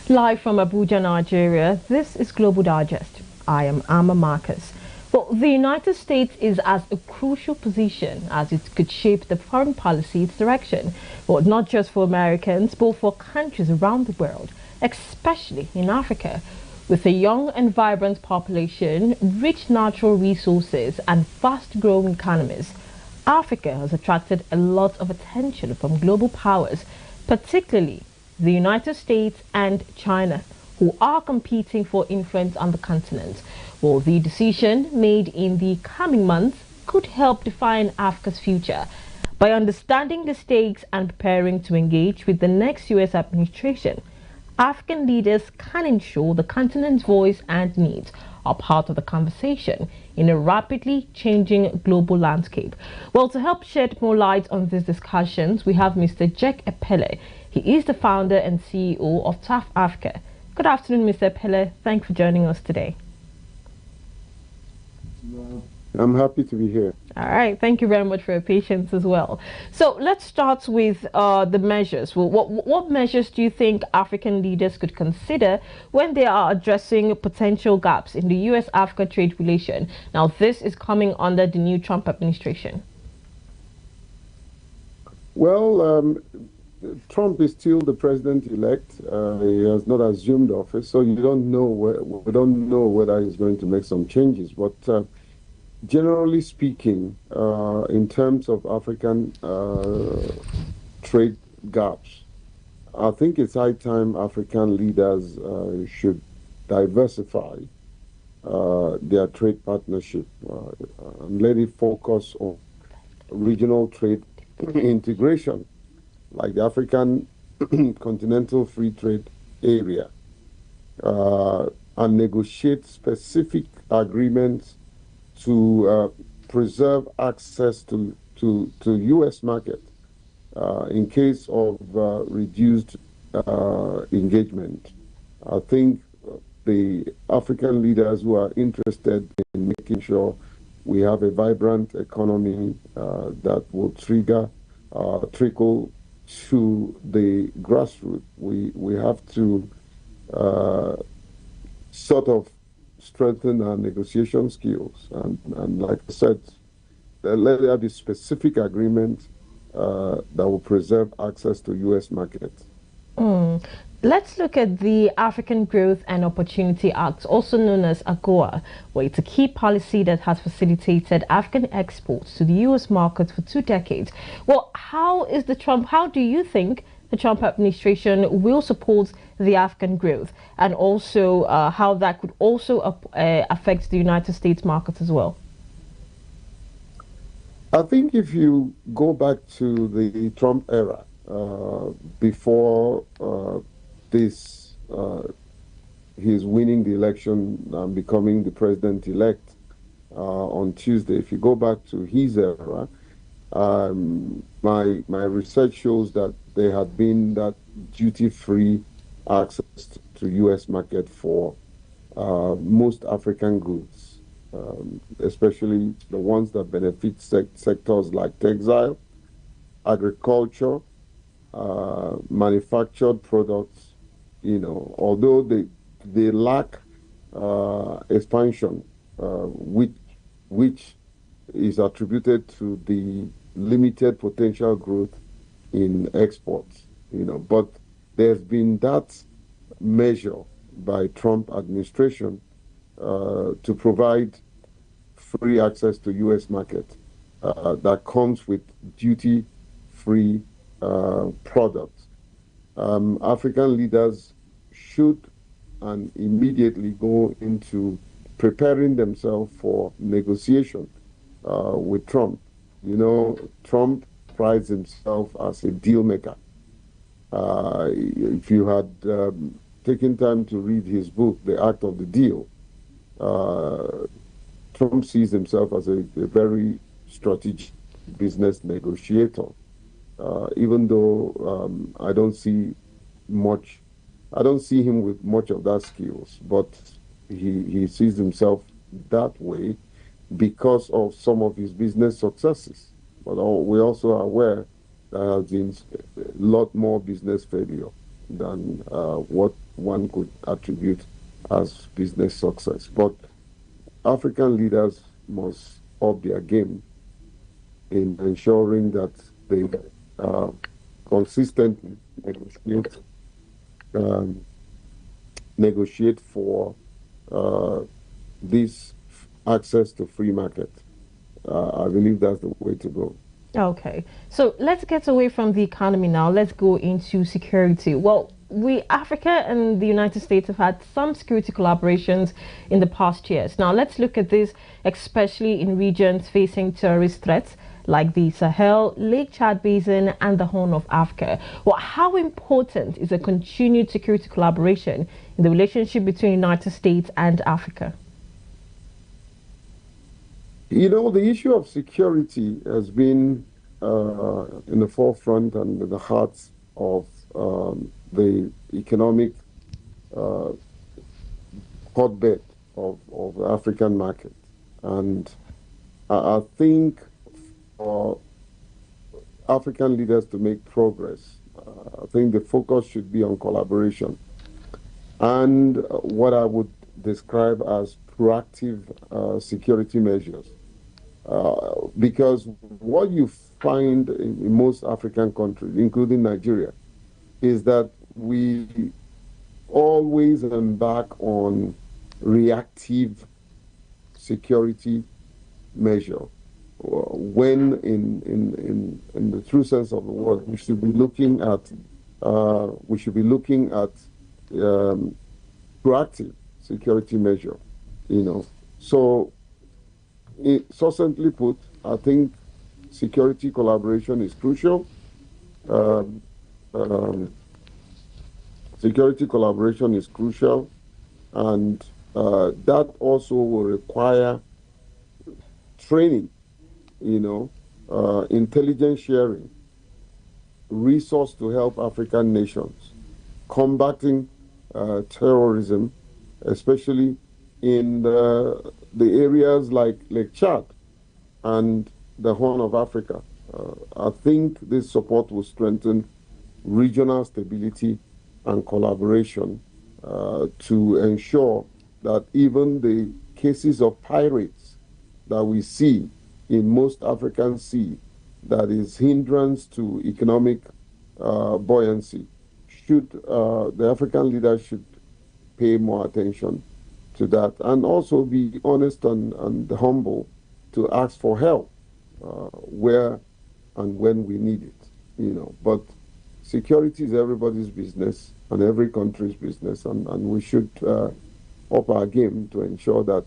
Live from Abuja, Nigeria, this is Global Digest. I am Amma Marcus. Well, the United States is at a crucial position as it could shape the foreign policy its direction. Well, not just for Americans, but for countries around the world, especially in Africa. With a young and vibrant population, rich natural resources, and fast-growing economies, Africa has attracted a lot of attention from global powers, particularly the United States and China, who are competing for influence on the continent. Well, the decision made in the coming months could help define Africa's future. By understanding the stakes and preparing to engage with the next US administration, African leaders can ensure the continent's voice and needs are part of the conversation in a rapidly changing global landscape. Well, to help shed more light on these discussions, we have Mr. Epelle. He is the founder and CEO of TAF Africa. Good afternoon, Mr. Epelle. Thanks for joining us today. I'm happy to be here. All right. Thank you very much for your patience as well. So let's start with the measures. Well, what measures do you think African leaders could consider when they are addressing potential gaps in the US-Africa trade relation? Now, this is coming under the new Trump administration. Well, Trump is still the president-elect. He has not assumed office, so we don't know whether he's going to make some changes. But generally speaking, in terms of African trade gaps, I think it's high time African leaders should diversify their trade partnership and let it focus on regional trade integration, like the African Continental Free Trade Area, and negotiate specific agreements to preserve access to U.S. market in case of reduced engagement. I think the African leaders who are interested in making sure we have a vibrant economy that will trickle to the grassroots. We have to sort of strengthen our negotiation skills, and like I said, let there be specific agreement that will preserve access to U.S. markets. Let's look at the African Growth and Opportunity Act, also known as AGOA, where it's a key policy that has facilitated African exports to the U.S. market for 2 decades. Well, how do you think the Trump administration will support the African growth, and also how that could also affect the United States market as well? I think if you go back to the Trump era, before he's winning the election and becoming the president-elect on Tuesday, if you go back to his era, my research shows that there had been that duty-free access to U.S. market for most African goods, especially the ones that benefit sectors like textile, agriculture, manufactured products. Although they lack expansion, which is attributed to the limited potential growth in exports, but there's been that measure by Trump administration to provide free access to U.S. market that comes with duty-free products. African leaders should and immediately go into preparing themselves for negotiation with Trump. Trump prides himself as a deal maker. If you had taken time to read his book, The Act of the Deal, Trump sees himself as a very strategic business negotiator. Even though I don't see him with much of that skills, but he sees himself that way because of some of his business successes. But we also are aware there has been a lot more business failure than what one could attribute as business success. But African leaders must up their game in ensuring that they uh, consistently um, negotiate for uh, this access to free market. I believe that's the way to go. Okay, so let's get away from the economy now. Let's go into security. Well, we, Africa and the United States, have had some security collaborations in the past years. Now, let's look at this, especially in regions facing terrorist threats like the Sahel, Lake Chad Basin, and the Horn of Africa. Well, how important is a continued security collaboration in the relationship between the United States and Africa? You know, the issue of security has been in the forefront and in the heart of the economic uh, hotbed of the African market. And I think for African leaders to make progress, I think the focus should be on collaboration and what I would describe as proactive security measures. Because what you find in most African countries, including Nigeria, is that we always embark on reactive security measure when in the true sense of the word we should be looking at um, proactive security measure, you know. So succinctly put, I think security collaboration is crucial. Um, um, Security collaboration is crucial, and that also will require training, you know, intelligence sharing, resource to help African nations combating terrorism, especially in the areas like Lake Chad and the Horn of Africa. I think this support will strengthen regional stability and collaboration to ensure that even the cases of pirates that we see in most African sea that is hindrance to economic buoyancy should the African leaders should pay more attention to that and also be honest and humble to ask for help where and when we need it, you know. But security is everybody's business and every country's business, and we should up our game to ensure that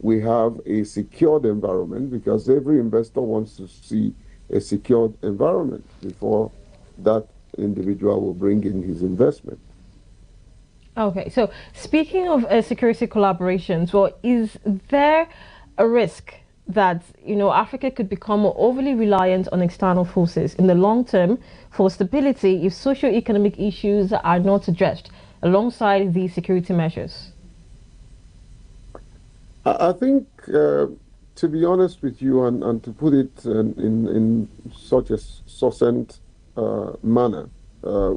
we have a secured environment because every investor wants to see a secured environment before that individual will bring in his investment. Okay, so speaking of security collaborations, well, is there a risk that Africa could become more overly reliant on external forces in the long term for stability if socio-economic issues are not addressed alongside these security measures? I think, to be honest with you, and to put it in such a succinct manner,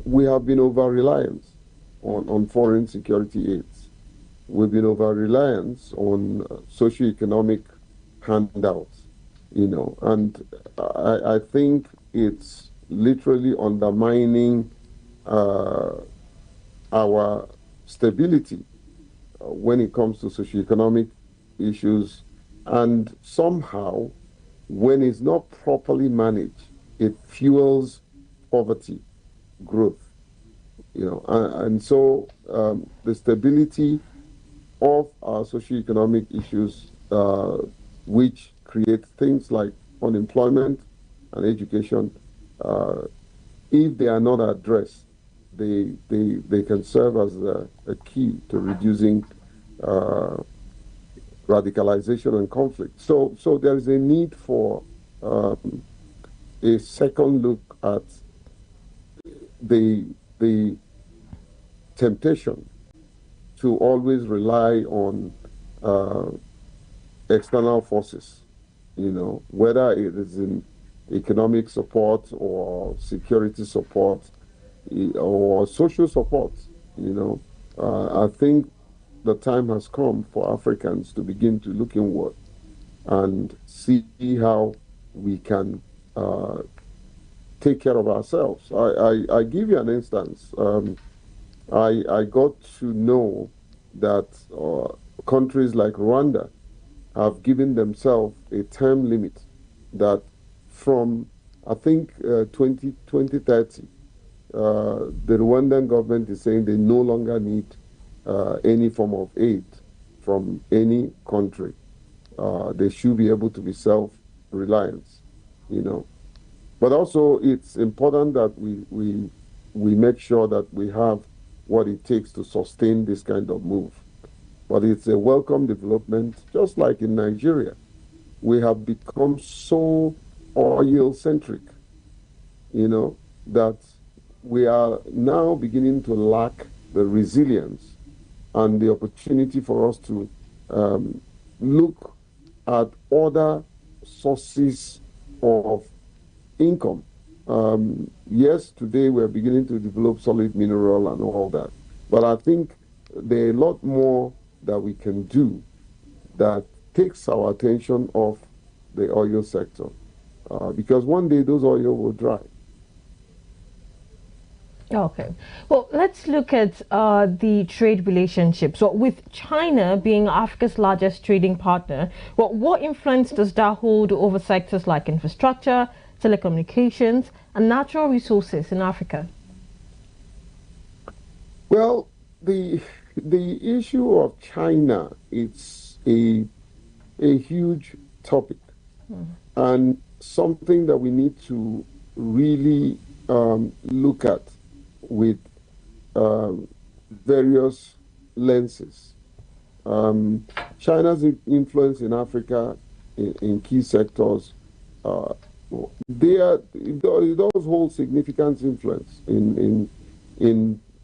we have been over reliant on foreign security aids. We've been over reliance on socio-economic handouts, you know, and I think it's literally undermining uh, our stability when it comes to socioeconomic issues, and somehow, when it's not properly managed, it fuels poverty, growth, you know, and so the stability of our socioeconomic issues, which create things like unemployment and education, uh, if they are not addressed, they can serve as a key to reducing uh, radicalization and conflict. So there is a need for um, a second look at the temptation to always rely on uh, external forces, you know, whether it is in economic support or security support. or social support. You know, I think the time has come for Africans to begin to look inward and see how we can uh, take care of ourselves. I give you an instance. I got to know that countries like Rwanda have given themselves a term limit that from, I think, 2030, the Rwandan government is saying they no longer need any form of aid from any country. They should be able to be self-reliant, you know. But also, it's important that we make sure that we have what it takes to sustain this kind of move. But it's a welcome development, just like in Nigeria. We have become so oil centric, you know, that we are now beginning to lack the resilience and the opportunity for us to um, look at other sources of income. Yes, today we're beginning to develop solid mineral and all that, but I think there are a lot more that we can do that takes our attention off the oil sector, because one day those oil will dry. Okay. Well, let's look at the trade relationship. So, with China being Africa's largest trading partner, well, what influence does that hold over sectors like infrastructure, telecommunications, and natural resources in Africa? Well, the issue of China, it's a huge topic and something that we need to really look at with um, various lenses. Um, China's influence in Africa in key sectors, uh, it does hold significant influence in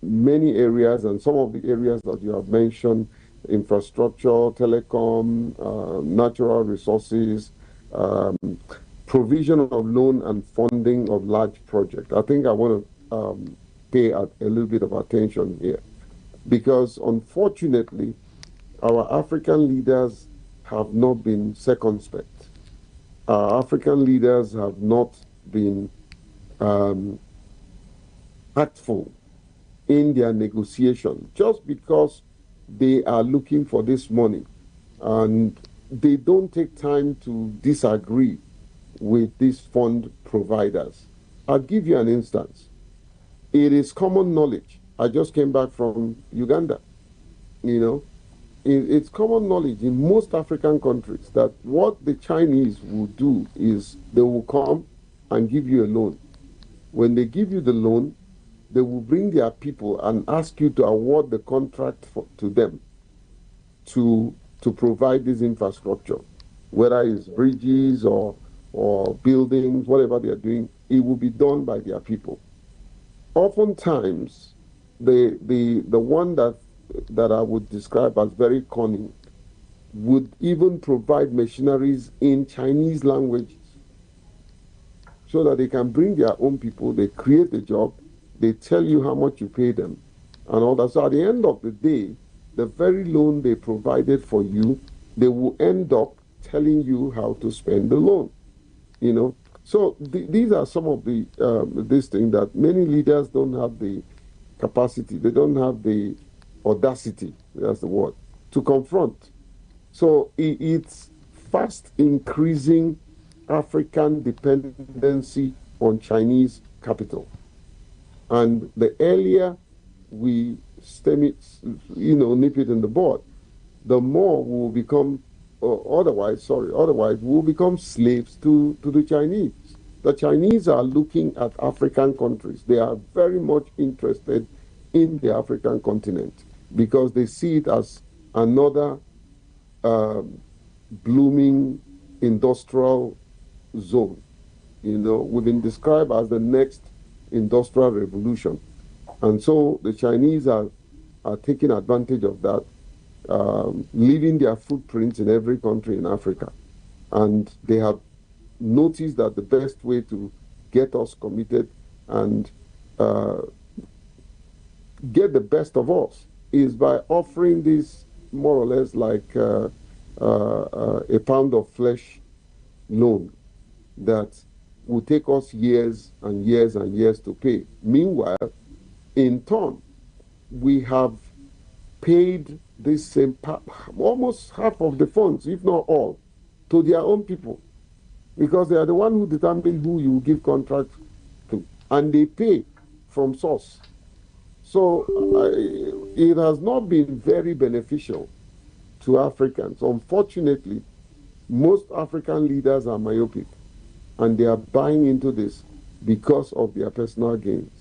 many areas, and some of the areas that you have mentioned: infrastructure, telecom, natural resources, um, provision of loan and funding of large projects. I think I want to pay a little bit of attention here because, unfortunately, our African leaders have not been circumspect. Our African leaders have not been um, tactful in their negotiation just because they are looking for this money and they don't take time to disagree with these fund providers. I'll give you an instance. It is common knowledge. I just came back from Uganda, you know. It's common knowledge in most African countries that what the Chinese will do is they will come and give you a loan. When they give you the loan, they will bring their people and ask you to award the contract to them to provide this infrastructure, whether it's bridges or buildings, whatever they are doing, it will be done by their people. Oftentimes, the one that I would describe as very cunning would even provide machineries in Chinese languages so that they can bring their own people, they create a job, they tell you how much you pay them, and all that. So at the end of the day, the very loan they provided for you, they will end up telling you how to spend the loan, you know. So these are some of the this thing that many leaders don't have the capacity, they don't have the audacity, that's the word, to confront. So it's fast increasing African dependency on Chinese capital. And the earlier we stem it, nip it in the bud, the more we will become, otherwise we will become slaves to the Chinese. The Chinese are looking at African countries. They are very much interested in the African continent because they see it as another um, blooming industrial zone. We've been described as the next industrial revolution. And so the Chinese are taking advantage of that, leaving their footprints in every country in Africa. And they have noticed that the best way to get us committed and uh, get the best of us is by offering this more or less like a pound of flesh loan that will take us years and years and years to pay. Meanwhile, in turn, we have paid this same almost half of the funds, if not all, to their own people because they are the one who determine who you give contract to, and they pay from source. So it has not been very beneficial to Africans. Unfortunately, most African leaders are myopic and they are buying into this because of their personal gains.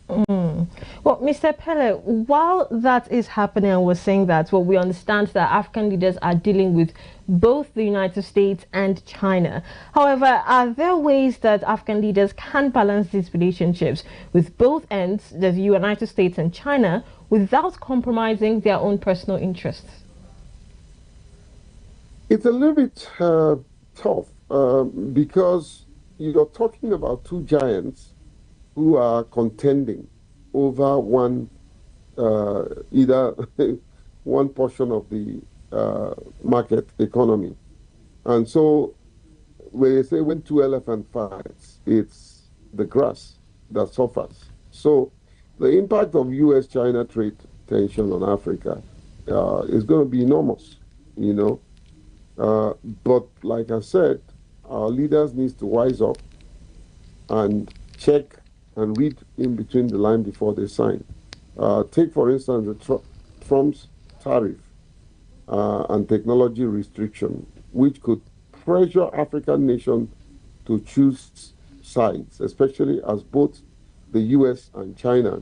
Mm. Well, Mr. Pele, while that is happening, and we're saying that, well, we understand that African leaders are dealing with both the United States and China. However, are there ways that African leaders can balance these relationships with both ends, the United States and China, without compromising their own personal interests? It's a little bit tough because you're talking about two giants who are contending over either one portion of the market economy. And so when they say when two elephants fights, it's the grass that suffers. So the impact of U.S.-China trade tension on Africa is going to be enormous, you know. But like I said, our leaders need to wise up and check and read in between the line before they sign. Take, for instance, Trump's tariff and technology restriction, which could pressure African nations to choose sides, especially as both the US and China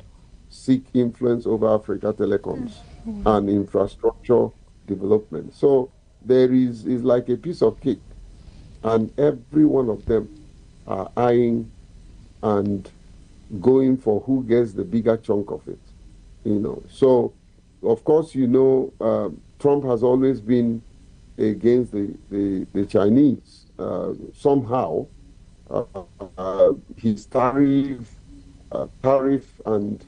seek influence over Africa telecoms and infrastructure development. So there is like a piece of cake, and every one of them are eyeing and going for who gets the bigger chunk of it, you know. So, of course, Trump has always been against the Chinese. Somehow, uh, his tariff and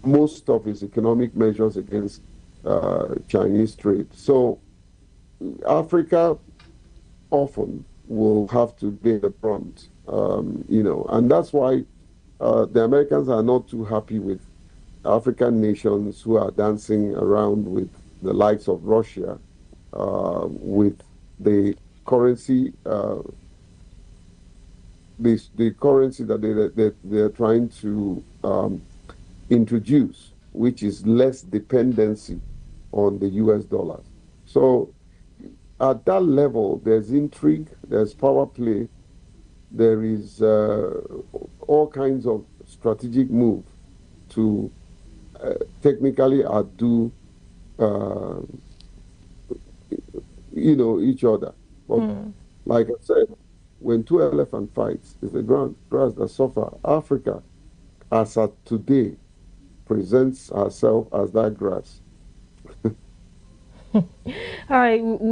most of his economic measures against Chinese trade. So, Africa often will have to pay the brunt, and that's why the Americans are not too happy with African nations who are dancing around with the likes of Russia, with the currency, the currency that they're trying to introduce, which is less dependency on the US dollar. So at that level, there's intrigue, there's power play, there is all kinds of strategic move to technically outdo, uh, each other. But like I said, when two elephant fights, it's the grass that suffer. Africa, as at today, presents herself as that grass. All right.